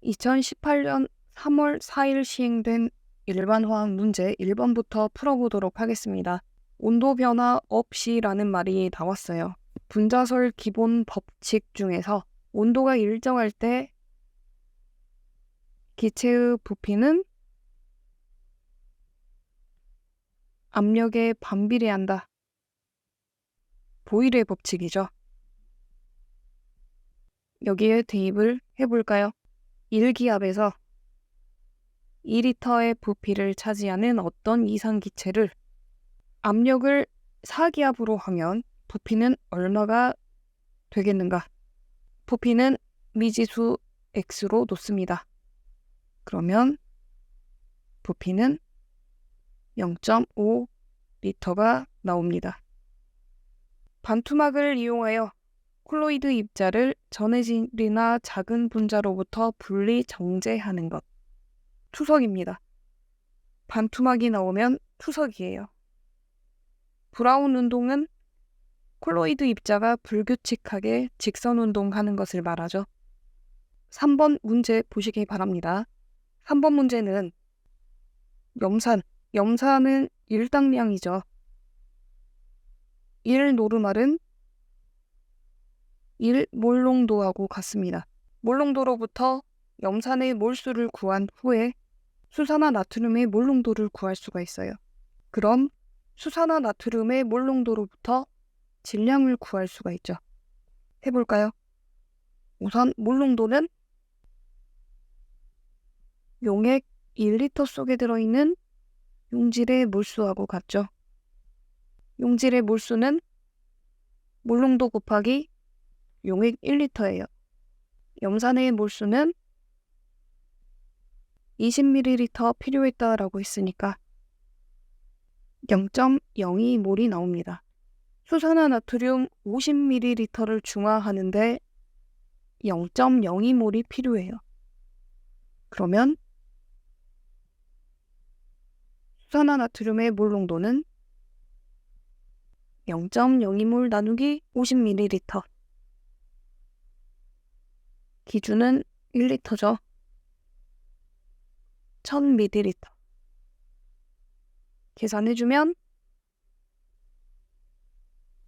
2018년 3월 4일 시행된 일반화학 문제 1번부터 풀어보도록 하겠습니다. 온도 변화 없이라는 말이 나왔어요. 분자설 기본 법칙 중에서 온도가 일정할 때 기체의 부피는 압력에 반비례한다. 보일의 법칙이죠. 여기에 대입을 해볼까요? 1기압에서 2리터의 부피를 차지하는 어떤 이상기체를 압력을 4기압으로 하면 부피는 얼마가 되겠는가? 부피는 미지수 x로 놓습니다. 그러면 부피는 0.5리터가 나옵니다. 반투막을 이용하여 콜로이드 입자를 전해질이나 작은 분자로부터 분리 정제하는 것. 투석입니다. 반투막이 나오면 투석이에요. 브라운 운동은 콜로이드 입자가 불규칙하게 직선 운동하는 것을 말하죠. 3번 문제 보시기 바랍니다. 3번 문제는 염산은 일당량이죠. 1노르말은 1몰농도하고 같습니다. 몰농도로부터 염산의 몰수를 구한 후에 수산화 나트륨의 몰농도를 구할 수가 있어요. 그럼 수산화 나트륨의 몰농도로부터 질량을 구할 수가 있죠. 해볼까요? 우선 몰농도는 용액 1리터 속에 들어있는 용질의 몰수하고 같죠. 용질의 몰수는 몰농도 곱하기 용액 1리터예요. 염산의 몰수는 20ml 필요했다라고 했으니까 0.02몰이 나옵니다. 수산화 나트륨 50ml를 중화하는데 0.02몰이 필요해요. 그러면 수산화 나트륨의 몰농도는 0.02몰 나누기 50ml. 기준은 1리터죠. 1000ml. 계산해주면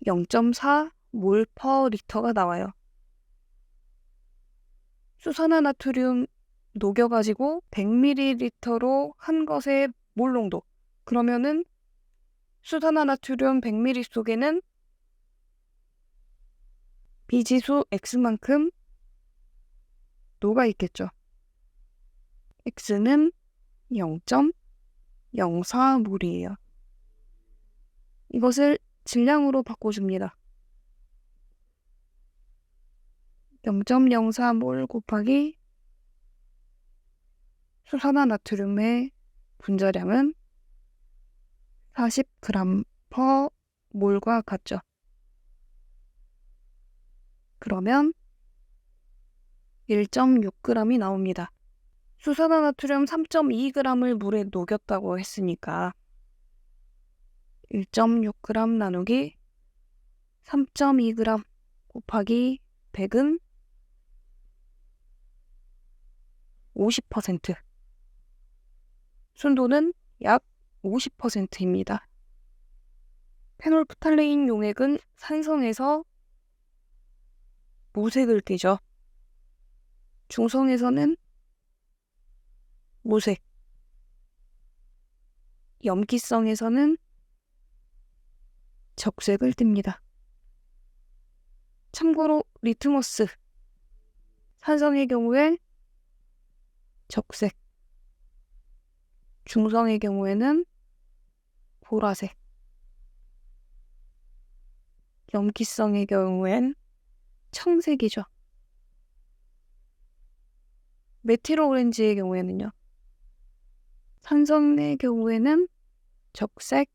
0.4몰 퍼 리터가 나와요. 수산화 나트륨 녹여가지고 100ml로 한 것의 몰농도. 그러면은 수산화 나트륨 100ml 속에는 비지수 x만큼 녹아 있겠죠. x는 0.04몰이에요. 이것을 질량으로 바꿔줍니다. 0.04몰 곱하기 수산화 나트륨의 분자량은 40g per 몰과 같죠. 그러면 1.6g이 나옵니다. 수산화 나트륨 3.2g을 물에 녹였다고 했으니까 1.6g 나누기 3.2g 곱하기 100은 50%. 순도는 약 50%입니다. 페놀프탈레인 용액은 산성에서 무색을 띠죠. 중성에서는 무색, 염기성에서는 적색을 띱니다. 참고로 리트머스, 산성의 경우에 적색, 중성의 경우에는 보라색, 염기성의 경우엔 청색이죠. 메틸오렌지의 경우에는요. 산성의 경우에는 적색,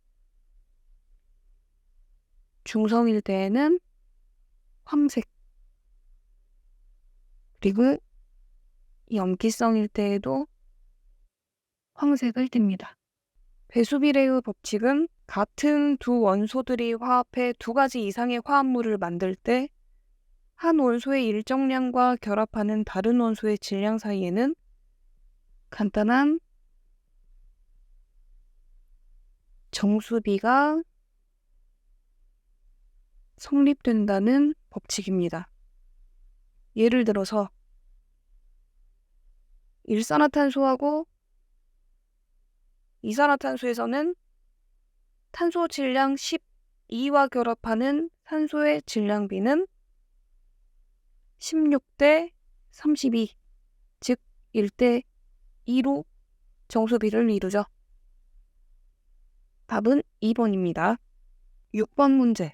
중성일 때에는 황색, 그리고 염기성일 때에도 황색을 띱니다. 배수비례의 법칙은 같은 두 원소들이 화합해 두 가지 이상의 화합물을 만들 때 한 원소의 일정량과 결합하는 다른 원소의 질량 사이에는 간단한 정수비가 성립된다는 법칙입니다. 예를 들어서 일산화탄소하고 이산화탄소에서는 탄소 질량 12와 결합하는 산소의 질량비는 16대 32, 즉 1대 2로 정수비를 이루죠. 답은 2번입니다. 6번 문제.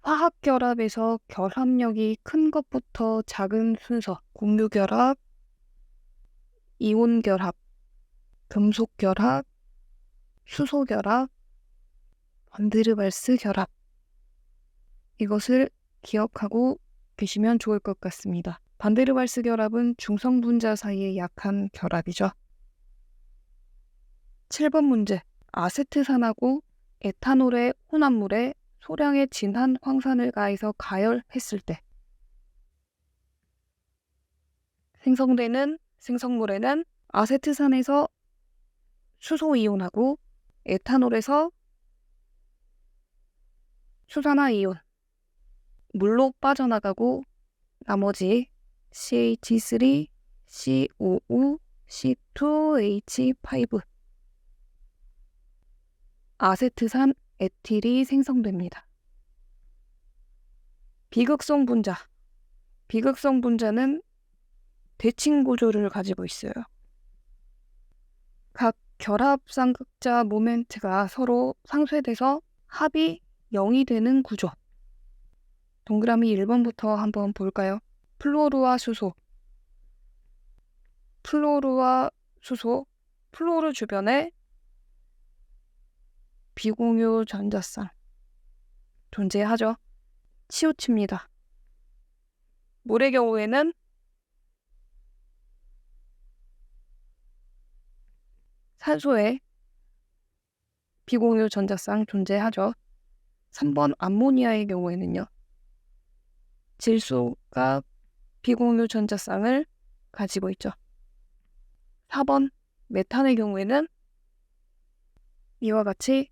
화학결합에서 결합력이 큰 것부터 작은 순서, 공유결합, 이온결합, 금속결합, 수소결합, 반데르발스 결합. 이것을 기억하고 계시면 좋을 것 같습니다. 반데르발스 결합은 중성분자 사이의 약한 결합이죠. 7번 문제. 아세트산하고 에탄올의 혼합물에 소량의 진한 황산을 가해서 가열했을 때 생성되는 생성물에는 아세트산에서 수소이온하고 에탄올에서 수산화이온, 물로 빠져나가고 나머지 CH3, COO, C2H5 아세트산 에틸이 생성됩니다. 비극성 분자. 비극성 분자는 대칭 구조를 가지고 있어요. 각 결합쌍극자 모멘트가 서로 상쇄돼서 합이 0이 되는 구조. 동그라미 1번부터 한번 볼까요? 플로르와 수소. 플로르와 수소. 플로르 주변에 비공유 전자쌍 존재하죠. 치우칩니다. 물의 경우에는 산소에 비공유 전자쌍 존재하죠. 3번 암모니아의 경우에는요. 질소가 비공유 전자쌍을 가지고 있죠. 4번 메탄의 경우에는 이와 같이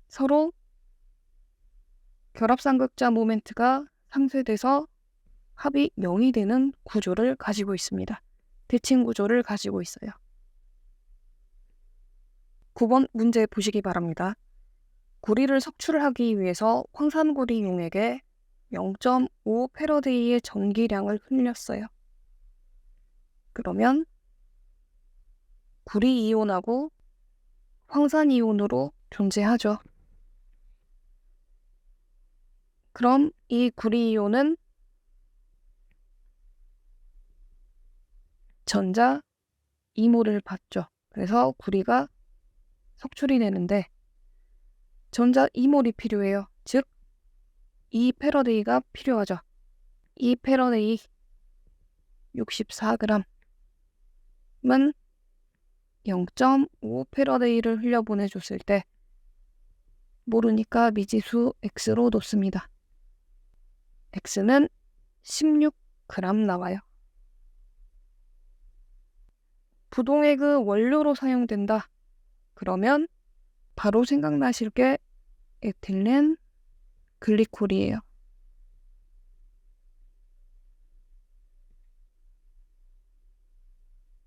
서로 결합쌍극자 모멘트가 상쇄돼서 합이 0이 되는 구조를 가지고 있습니다. 대칭 구조를 가지고 있어요. 9번 문제 보시기 바랍니다. 구리를 석출하기 위해서 황산구리 용액에 0.5 패러데이의 전기량을 흘렸어요. 그러면 구리 이온하고 황산 이온으로 존재하죠. 그럼 이 구리 이온은 전자 2몰을 받죠. 그래서 구리가 석출이 되는데 전자 2몰이 필요해요. 즉 2패러데이가 필요하죠. 2패러데이 64g은 0.5패러데이를 흘려보내줬을 때 모르니까 미지수 X로 놓습니다. X는 16g 나와요. 부동액의 원료로 사용된다. 그러면 바로 생각나실 게 에틸렌 글리콜이에요.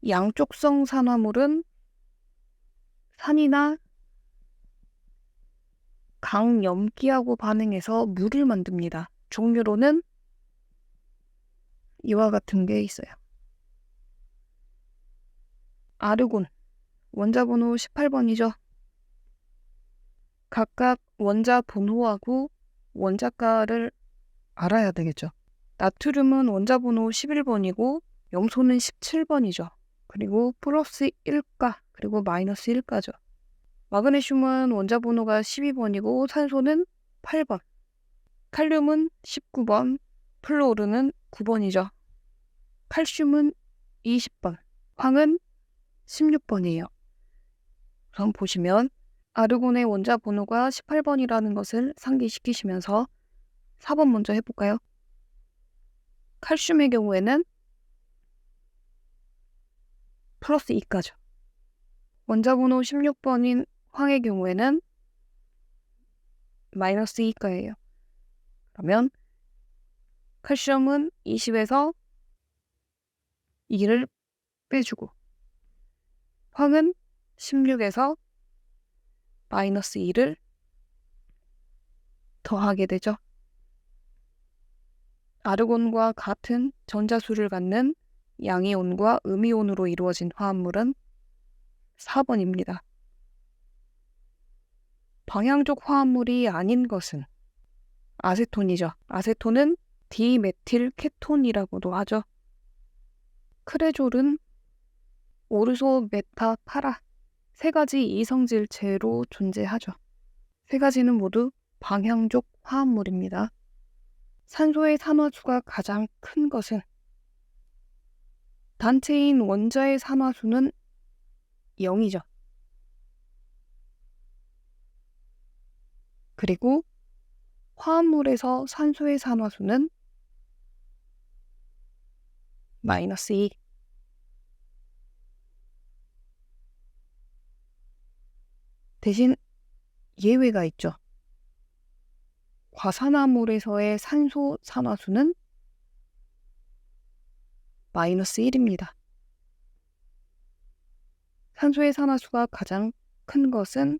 양쪽성 산화물은 산이나 강염기하고 반응해서 물을 만듭니다. 종류로는 이와 같은 게 있어요. 아르곤, 원자 번호 18번이죠. 각각 원자 번호하고 원자가를 알아야 되겠죠. 나트륨은 원자 번호 11번이고 염소는 17번이죠. 그리고 플러스 1가 그리고 마이너스 1가죠. 마그네슘은 원자 번호가 12번이고 산소는 8번. 칼륨은 19번, 플로르는 9번이죠. 칼슘은 20번, 황은 16번이에요. 우선 보시면 아르곤의 원자 번호가 18번이라는 것을 상기시키시면서 4번 먼저 해볼까요? 칼슘의 경우에는 플러스 2가죠. 원자번호 16번인 황의 경우에는 마이너스 2가예요. 그러면 칼슘은 20에서 2를 빼주고 황은 16에서 마이너스 2를 더하게 되죠. 아르곤과 같은 전자수를 갖는 양이온과 음이온으로 이루어진 화합물은 4번입니다. 방향족 화합물이 아닌 것은 아세톤이죠. 아세톤은 디메틸 케톤이라고도 하죠. 크레졸은 오르소 메타 파라 3가지 이성질체로 존재하죠. 3가지는 모두 방향족 화합물입니다. 산소의 산화수가 가장 큰 것은 단체인 원자의 산화수는 0이죠. 그리고 화합물에서 산소의 산화수는 마이너스 2. 대신 예외가 있죠. 과산화물에서의 산소 산화수는 마이너스 1입니다. 산소의 산화수가 가장 큰 것은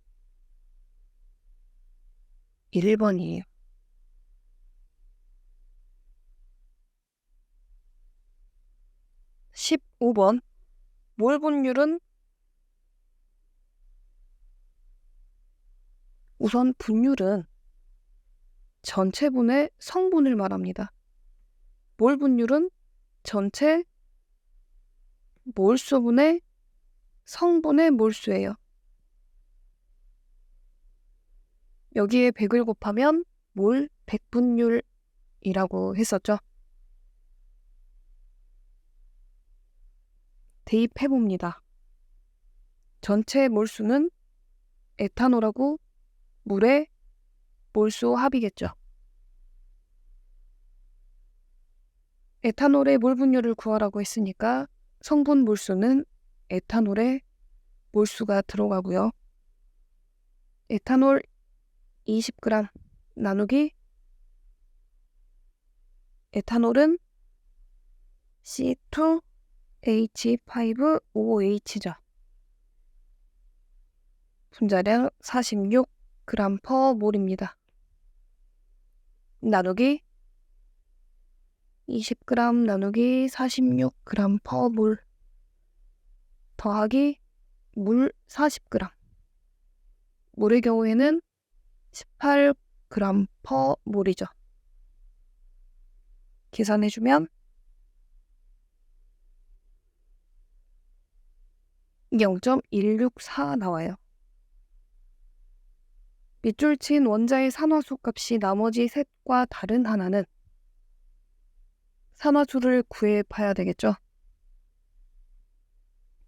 1번이에요. 15번 몰 분율은 우선 분율은 전체분의 성분을 말합니다. 몰 분율은 전체 몰수분의 성분의 몰수예요. 여기에 100을 곱하면 몰 100분율이라고 했었죠. 대입해봅니다. 전체 몰수는 에탄올하고 물의 몰수 합이겠죠. 에탄올의 몰 분율을 구하라고 했으니까 성분 몰수는 에탄올의 몰수가 들어가고요. 에탄올 20g 나누기 에탄올은 C2H5OH죠. 분자량 46g/몰입니다. 나누기 20g 나누기 46g/몰 더하기 물 40g. 물의 경우에는 18g/몰이죠. 계산해주면 0.164 나와요. 밑줄 친 원자의 산화수 값이 나머지 셋과 다른 하나는 산화수를 구해봐야 되겠죠.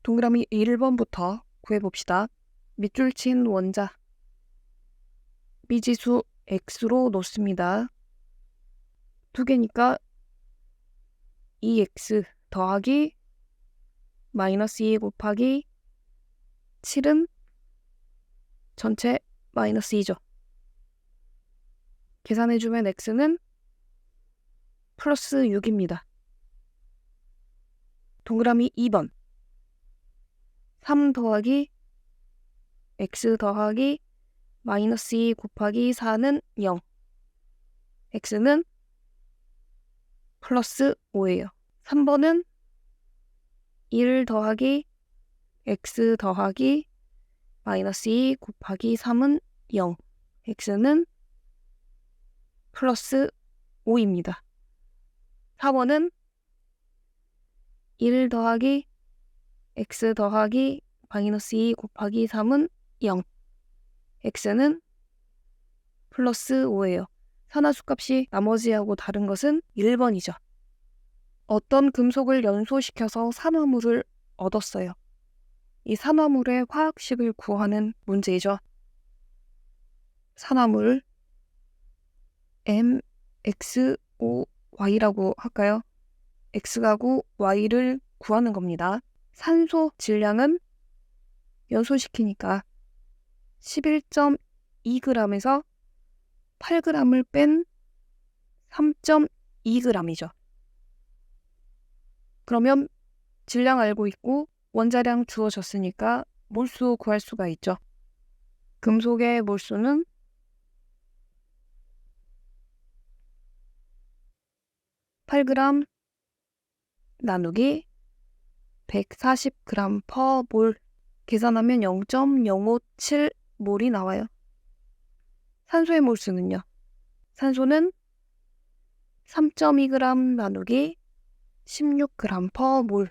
동그라미 1번부터 구해봅시다. 밑줄 친 원자 미지수 x로 놓습니다. 2개니까 2x 더하기 마이너스 2 곱하기 7은 전체 마이너스 2죠. 계산해주면 x는 플러스 6입니다. 동그라미 2번 3 더하기 x 더하기 마이너스 2 곱하기 4는 0. x는 플러스 5예요. 3번은 1 더하기 x 더하기 마이너스 2 곱하기 3은 0. x는 플러스 5입니다. 4번은 1 더하기 x 더하기 마이너스 2 곱하기 3은 0. x는 플러스 5예요. 산화수 값이 나머지하고 다른 것은 1번이죠. 어떤 금속을 연소시켜서 산화물을 얻었어요. 이 산화물의 화학식을 구하는 문제이죠. 산화물 X, O, Y라고 할까요? X가구 Y를 구하는 겁니다. 산소 질량은 연소시키니까 11.2g에서 8g을 뺀 3.2g이죠. 그러면 질량 알고 있고 원자량 주어졌으니까 몰수 구할 수가 있죠. 금속의 몰수는 8g 나누기 140g per 몰 계산하면 0.057몰이 나와요. 산소의 몰수는요. 산소는 3.2g 나누기 16g per 몰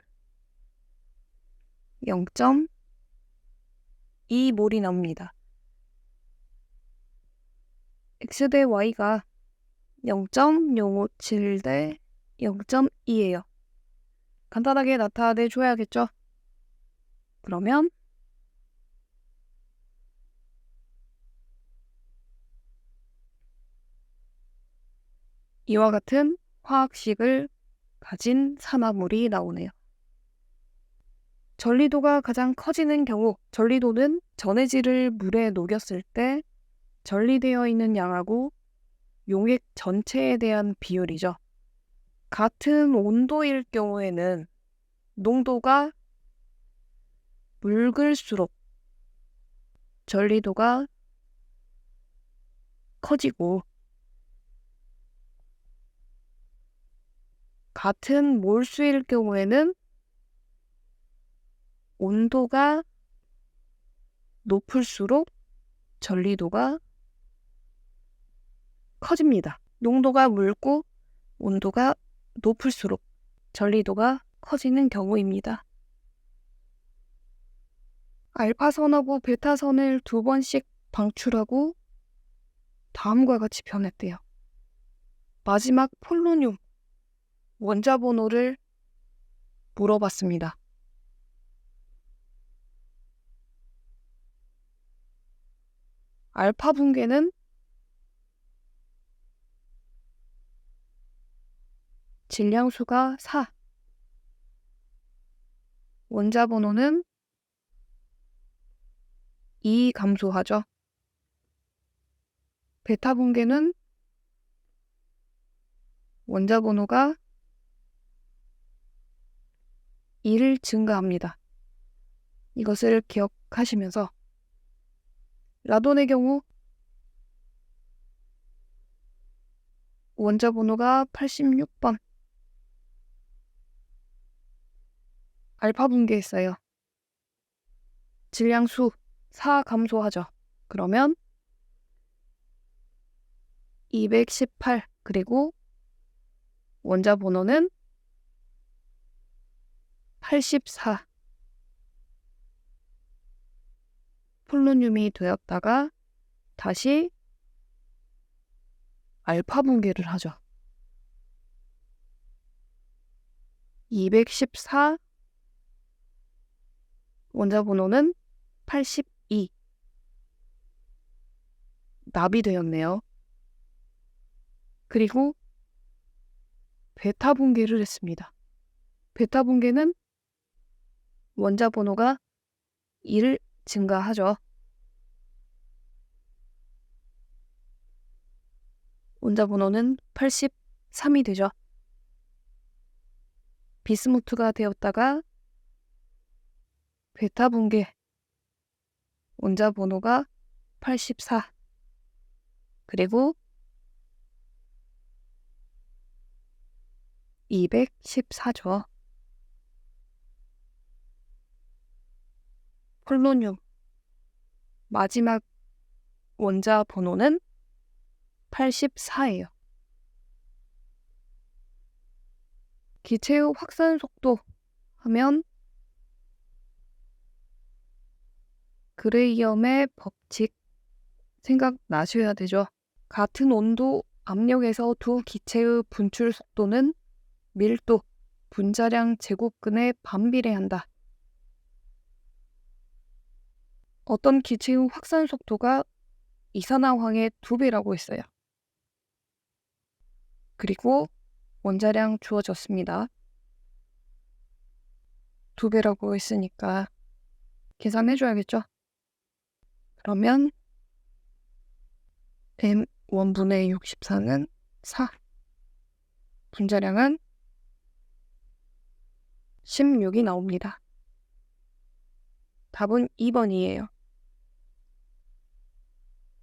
0.2몰이 나옵니다. X 대 Y가 0.057 대 0.2예요. 간단하게 나타내 줘야겠죠? 그러면 이와 같은 화학식을 가진 산화물이 나오네요. 전리도가 가장 커지는 경우, 전리도는 전해질을 물에 녹였을 때 전리되어 있는 양하고 용액 전체에 대한 비율이죠. 같은 온도일 경우에는 농도가 묽을수록 전리도가 커지고 같은 몰수일 경우에는 온도가 높을수록 전리도가 커집니다. 농도가 묽고 온도가 높을수록 전리도가 커지는 경우입니다. 알파선하고 베타선을 2번씩 방출하고 다음과 같이 변했대요. 마지막 폴로늄 원자 번호를 물어봤습니다. 알파 붕괴는 질량수가 4, 원자 번호는 2 감소하죠. 베타 붕괴는 원자 번호가 1 증가합니다. 이것을 기억하시면서 라돈의 경우 원자 번호가 86번 알파 붕괴했어요. 질량수 4 감소하죠. 그러면 218 그리고 원자 번호는 84 폴로늄이 되었다가 다시 알파 붕괴를 하죠. 214 원자 번호는 82 납이 되었네요. 그리고 베타 붕괴를 했습니다. 베타 붕괴는 원자 번호가 1 증가하죠. 원자 번호는 83이 되죠. 비스무트가 되었다가 베타 붕괴 원자 번호가 84 그리고 214죠. 폴로늄 마지막 원자 번호는 84예요. 기체의 확산 속도 하면 그레이엄의 법칙 생각나셔야 되죠. 같은 온도, 압력에서 두 기체의 분출 속도는 밀도, 분자량 제곱근에 반비례한다. 어떤 기체의 확산 속도가 이산화황의 2배라고 했어요. 그리고 원자량 주어졌습니다. 2배라고 했으니까 계산해줘야겠죠? 그러면 m 1분의 64는 4. 분자량은 16이 나옵니다. 답은 2번이에요.